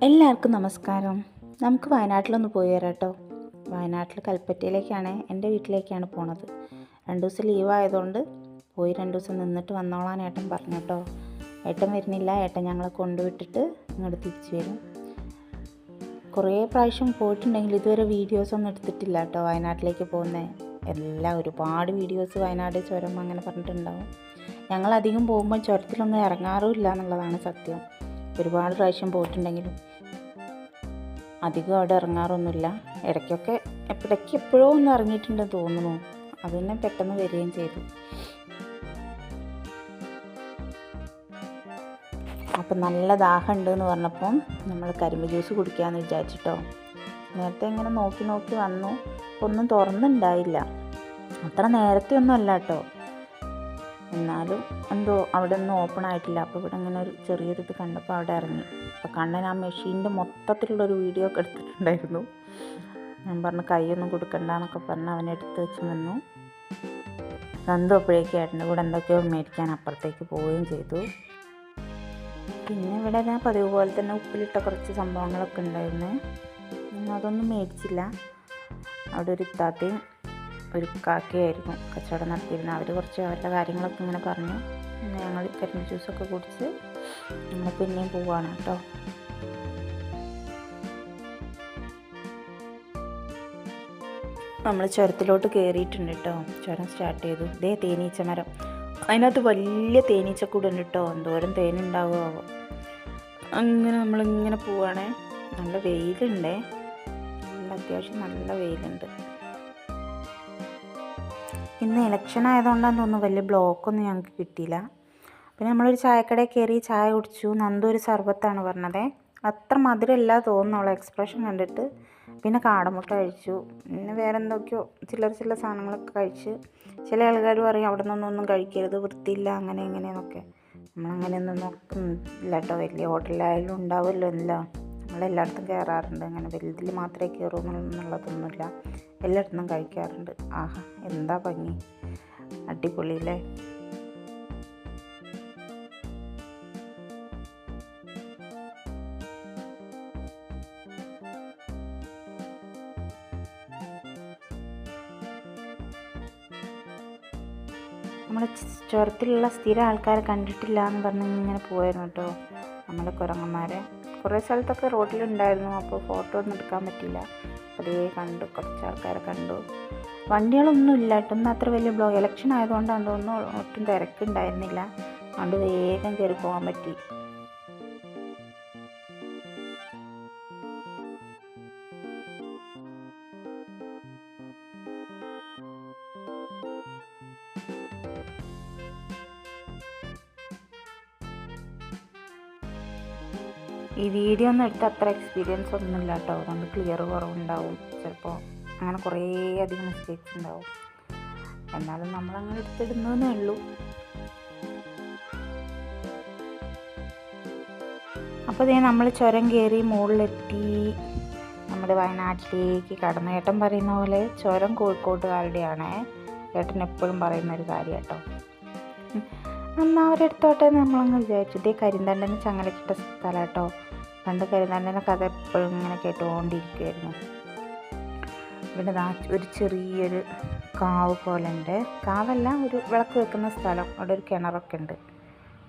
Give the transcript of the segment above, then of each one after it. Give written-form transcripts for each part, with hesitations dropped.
എല്ലാവർക്കും നമസ്കാരം. നമുക്ക് വയനാട്ടിലൊന്ന് പോയി വരാം കേട്ടോ. വയനാട്ടിൽ കൽപ്പറ്റയിലേക്കാണ്, എൻ്റെ വീട്ടിലേക്കാണ് പോണത്. 2 ദിവസം ലീവായതുകൊണ്ട് പോയി 2 ദിവസം നിന്നിട്ട് വന്നോളാൻ ഏട്ടൻ പറഞ്ഞു കേട്ടോ. ഏട്ടൻ വരുന്നില്ല, ഏട്ടൻ ഞങ്ങളെ കൊണ്ടുവിട്ടിട്ട് ഇങ്ങോട്ട് തിരിച്ചു വരും. കുറേ പ്രാവശ്യം പോയിട്ടുണ്ടെങ്കിൽ ഇതുവരെ വീഡിയോസൊന്നും എടുത്തിട്ടില്ല കേട്ടോ. വയനാട്ടിലേക്ക് പോകുന്ന ഒരുപാട് വീഡിയോസ് വയനാട് ചുരം അങ്ങനെ പറഞ്ഞിട്ടുണ്ടാവും. ഞങ്ങളധികം പോകുമ്പോൾ ചുരത്തിലൊന്നും ഇറങ്ങാറുമില്ല എന്നുള്ളതാണ് സത്യം. ഒരുപാട് പ്രാവശ്യം പോയിട്ടുണ്ടെങ്കിലും അധികം അവിടെ ഇറങ്ങാറൊന്നുമില്ല. ഇടയ്ക്കൊക്കെ എപ്പോഴോ ഒന്ന് ഇറങ്ങിയിട്ടുണ്ടെന്ന് തോന്നുന്നു. അത് തന്നെ പെട്ടെന്ന് വരികയും ചെയ്തു. അപ്പം നല്ല ദാഹം ഉണ്ടെന്ന് പറഞ്ഞപ്പം നമ്മൾ കരിമ്പ് ജ്യൂസ് കുടിക്കാമെന്ന് വിചാരിച്ചിട്ടോ. നേരത്തെ ഇങ്ങനെ നോക്കി വന്നു, ഒന്നും തുറന്നുണ്ടായില്ല. അത്ര നേരത്തെ ഒന്നും അല്ല കേട്ടോ. എന്നാലും എന്തോ അവിടെ ഒന്നും ഓപ്പൺ ആയിട്ടില്ല. അപ്പോൾ ഇവിടെ ഇങ്ങനെ ഒരു ചെറിയൊരിത് കണ്ടപ്പോൾ അവിടെ ഇറങ്ങി. അപ്പോൾ കണ്ണൻ ആ മെഷീൻ്റെ മൊത്തത്തിലുള്ളൊരു വീഡിയോ ഒക്കെ എടുത്തിട്ടുണ്ടായിരുന്നു. ഞാൻ പറഞ്ഞു കൈയൊന്നും കൊടുക്കണ്ടെന്നൊക്കെ പറഞ്ഞ് അവനെ എടുത്ത് വെച്ച് നിന്നു. നന്ദു അപ്പോഴേക്കും ഏട്ടൻ്റെ കൂടെ എന്തൊക്കെയോ മേടിക്കാൻ അപ്പുറത്തേക്ക് പോവുകയും ചെയ്തു. പിന്നെ ഇവിടെ ഞാൻ പതിവ് പോലെ തന്നെ ഉപ്പിലിട്ട കുറച്ച് സംഭവങ്ങളൊക്കെ ഉണ്ടായിരുന്നു. അതൊന്നും മേടിച്ചില്ല. അവിടെ ഒരു ഇത്താത്തയും ഒരു കാക്കയായിരുന്നു കച്ചവടം നടത്തിയിരുന്നത്. അവർ കുറച്ച് അവരുടെ കാര്യങ്ങളൊക്കെ ഇങ്ങനെ പറഞ്ഞു. ഞങ്ങൾ കരിമ്പ് ജ്യൂസൊക്കെ കുടിച്ച് നമ്മൾ പിന്നെയും പോവുകയാണ് കേട്ടോ. നമ്മൾ ചുരത്തിലോട്ട് കയറിയിട്ടുണ്ട് കേട്ടോ. ചുരം സ്റ്റാർട്ട് ചെയ്തു. ഇതേ തേനീച്ച മരം, അതിനകത്ത് വലിയ തേനീച്ചക്കൂടുണ്ട് കേട്ടോ. എന്തോരം തേനുണ്ടാവുമോ. അങ്ങനെ നമ്മളിങ്ങനെ പോവുകയാണേ. നല്ല വെയിലുണ്ടേ, അത്യാവശ്യം നല്ല വെയിലുണ്ട്. ഇന്ന് ഇലക്ഷൻ ആയതുകൊണ്ടാണെന്ന് തോന്നുന്നു വലിയ ബ്ലോക്കൊന്നും ഞങ്ങൾക്ക് കിട്ടിയില്ല. പിന്നെ നമ്മളൊരു ചായക്കടയിൽ കയറി ചായ കുടിച്ചു. നന്ദു ഒരു സർബത്താണ് പറഞ്ഞത്. അത്ര മധുരമില്ല തോന്നുന്നുള്ള എക്സ്പ്രഷൻ കണ്ടിട്ട്. പിന്നെ കാടമുട്ട കഴിച്ചു. പിന്നെ വേറെ എന്തൊക്കെയോ ചില്ലറ സാധനങ്ങളൊക്കെ കഴിച്ച്. ചില ആൾക്കാർ പറയും അവിടെ നിന്നൊന്നും കഴിക്കരുത്, വൃത്തിയില്ല, അങ്ങനെ ഇങ്ങനെയെന്നൊക്കെ. നമ്മളങ്ങനെയൊന്നും നോക്കുന്നില്ല കേട്ടോ. വലിയ ഹോട്ടലിലായാലും ഉണ്ടാവുമല്ലോ എല്ലാം. നമ്മളെല്ലായിടത്തും കയറാറുണ്ട്. അങ്ങനെ വലുതിൽ മാത്രമേ കയറൂ എന്നുള്ളതൊന്നുമില്ല. എല്ലായിടത്തും കഴിക്കാറുണ്ട്. ആഹാ, എന്താ ഭംഗി, അടിപൊളിയല്ലേ. നമ്മുടെ ചുരത്തിലുള്ള സ്ഥിരം ആൾക്കാരെ കണ്ടിട്ടില്ല എന്ന് പറഞ്ഞ് ഇങ്ങനെ പോയായിരുന്നു കേട്ടോ. നമ്മുടെ കുരങ്ങന്മാരെ കുറേ സ്ഥലത്തൊക്കെ റോഡിലുണ്ടായിരുന്നു. അപ്പോൾ ഫോട്ടോ ഒന്നും എടുക്കാൻ പറ്റില്ല. അതേ കണ്ടു, കുറച്ച് ആൾക്കാരെ കണ്ടു. വണ്ടികളൊന്നും ഇല്ല കേട്ടോ. ഒന്നും അത്ര വലിയ ഇലക്ഷൻ ആയതുകൊണ്ടാണ് തോന്നുന്നു ഒട്ടും തിരക്കുണ്ടായിരുന്നില്ല. അതുകൊണ്ട് വേഗം കയറി പോകാൻ പറ്റി. ഈ വീഡിയോ ഒന്നും എടുത്ത് അത്ര എക്സ്പീരിയൻസ് ഒന്നുമില്ല കേട്ടോ. അതുകൊണ്ട് ക്ലിയർ കുറവുണ്ടാവും ചിലപ്പോൾ. അങ്ങനെ കുറേ അധികം മിസ്റ്റേക്സ് ഉണ്ടാവും. എന്നാലും നമ്മളങ്ങനെ എടുത്തിടുന്നതേ ഉള്ളൂ. അപ്പോൾ ഇതേ നമ്മൾ ചുരം കയറി മുകളിലെത്തി. നമ്മുടെ വയനാട്ടിലേക്ക് കടന്നു. ഏട്ടൻ പറയുന്ന പോലെ ചുരം കോഴിക്കോട്ടുകാരുടെയാണ്. ഏട്ടൻ എപ്പോഴും പറയുന്നൊരു കാര്യം കേട്ടോ. എന്നാൽ അവരെടുത്തോട്ടെ നമ്മളങ്ങ് വിചാരിച്ചു. ഇതേ കരിന്തണ്ടന് ചങ്ങലക്കിട്ട സ്ഥലം കേട്ടോ. പണ്ട് കരിന്തണ്ടൻ്റെ കഥ എപ്പോഴും ഇങ്ങനെ കേട്ടുകൊണ്ടിരിക്കുമായിരുന്നു. ഇവിടെ ഒരു ചെറിയൊരു കാവ് പോലെ ഉണ്ട്. കാവല്ല, ഒരു വിളക്ക് വെക്കുന്ന സ്ഥലം. അവിടെ ഒരു കിണറൊക്കെ ഉണ്ട്.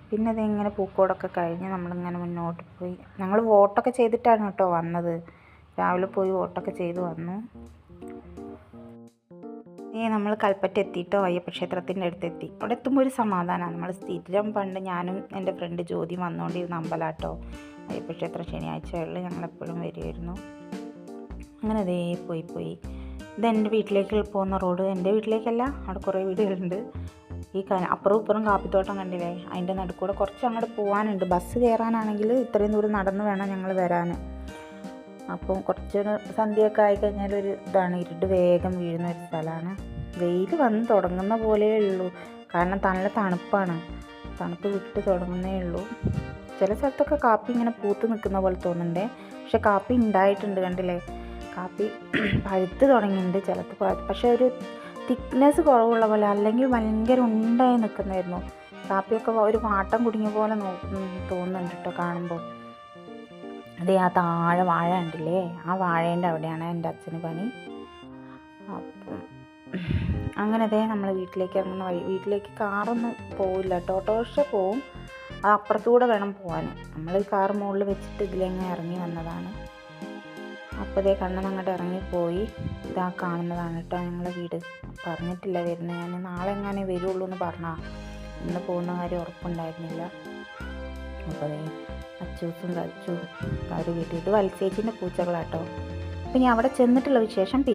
പിന്നെ അതിങ്ങനെ പൂക്കോടൊക്കെ കഴിഞ്ഞ് നമ്മളിങ്ങനെ മുന്നോട്ട് പോയി. ഞങ്ങൾ വോട്ടൊക്കെ ചെയ്തിട്ടാണ് കേട്ടോ വന്നത്. രാവിലെ പോയി വോട്ടൊക്കെ ചെയ്ത് വന്നു. നമ്മൾ കൽപ്പറ്റ എത്തിയിട്ടോ. അയ്യപ്പ ക്ഷേത്രത്തിൻ്റെ അടുത്തെത്തി. അവിടെ എത്തുമ്പോൾ ഒരു സമാധാനമാണ്. നമ്മൾ സ്ഥിരം പണ്ട് ഞാനും എൻ്റെ ഫ്രണ്ട് ജ്യോതി വന്നുകൊണ്ടിരുന്ന അമ്പലാട്ടോ അയ്യപ്പ ക്ഷേത്രം. ശനിയാഴ്ചകളിൽ ഞങ്ങളെപ്പോഴും വരുമായിരുന്നു. അങ്ങനെ അതേ പോയി. ഇത് എൻ്റെ വീട്ടിലേക്ക് പോകുന്ന റോഡ്. എൻ്റെ വീട്ടിലേക്കല്ല, അവിടെ കുറേ വീടുകളുണ്ട്. ഈ അപ്പുറവും ഇപ്പുറം കാപ്പിത്തോട്ടം കണ്ടില്ലേ, അതിൻ്റെ നടുക്കൂടെ കുറച്ച് അങ്ങോട്ട് പോകാനുണ്ട്. ബസ് കയറാനാണെങ്കിൽ ഇത്രയും ദൂരം നടന്ന് വേണം ഞങ്ങൾ വരാൻ. അപ്പോൾ കുറച്ചൊരു സന്ധ്യയൊക്കെ ആയിക്കഴിഞ്ഞാൽ ഒരു ഇതാണ്, ഇരുട്ട് വേഗം വീഴുന്ന ഒരു സ്ഥലമാണ്. വെയിൽ വന്ന് തുടങ്ങുന്ന പോലെയേ ഉള്ളൂ. കാരണം നല്ല തണുപ്പാണ്. തണുപ്പ് വിട്ട് തുടങ്ങുന്നേ ഉള്ളൂ. ചില സ്ഥലത്തൊക്കെ കാപ്പി ഇങ്ങനെ പൂത്ത് നിൽക്കുന്ന പോലെ തോന്നുന്നുണ്ടേ. പക്ഷെ കാപ്പി ഉണ്ടായിട്ടുണ്ട്, കണ്ടില്ലേ. കാപ്പി പഴുത്ത് തുടങ്ങിയിട്ടുണ്ട് ചിലപ്പോൾ. പക്ഷെ ഒരു തിക്നെസ് കുറവുള്ള പോലെ, അല്ലെങ്കിൽ ഭയങ്കര ഉണ്ടായി നിൽക്കുന്നതായിരുന്നു. കാപ്പിയൊക്കെ ഒരു വാട്ടം കുടുങ്ങിയ പോലെ തോന്നുന്നുണ്ട് കേട്ടോ കാണുമ്പോൾ. അതേ ആ താഴെ വാഴ ഉണ്ടല്ലേ, ആ വാഴേൻ്റെ അവിടെയാണ് എൻ്റെ അച്ഛന് പണി. അപ്പം അങ്ങനെ അതേ നമ്മൾ വീട്ടിലേക്ക് ഇറങ്ങുന്ന വഴി, വീട്ടിലേക്ക് കാറൊന്നും പോവില്ല കേട്ടോ, ഓട്ടോറിക്ഷ പോവും, അത് അപ്പുറത്തൂടെ വേണം പോകാൻ. നമ്മൾ കാർ മുകളിൽ വെച്ചിട്ട് ഇതിലെങ്ങനെ ഇറങ്ങി വന്നതാണ്. അപ്പോൾ ഇതേ കണ്ണൻ അങ്ങോട്ട് ഇറങ്ങിപ്പോയി. ഇതാ കാണുന്നതാണ് കേട്ടോ ഞങ്ങളെ വീട്. പറഞ്ഞിട്ടില്ല വരുന്നത്, ഞാൻ നാളെ എങ്ങനെ വരുള്ളൂ എന്ന് പറഞ്ഞാൽ ഇന്ന് പോകുന്ന കാര്യം ഉറപ്പുണ്ടായിരുന്നില്ല. അപ്പോൾ അതേ അച്ചൂസും തച്ചും അവർ വീട്ടിൽ, ഇത് വത്സേച്ചിൻ്റെ പൂച്ചകളാട്ടോ. അപ്പം ഞാൻ അവിടെ ചെന്നിട്ടുള്ള വിശേഷം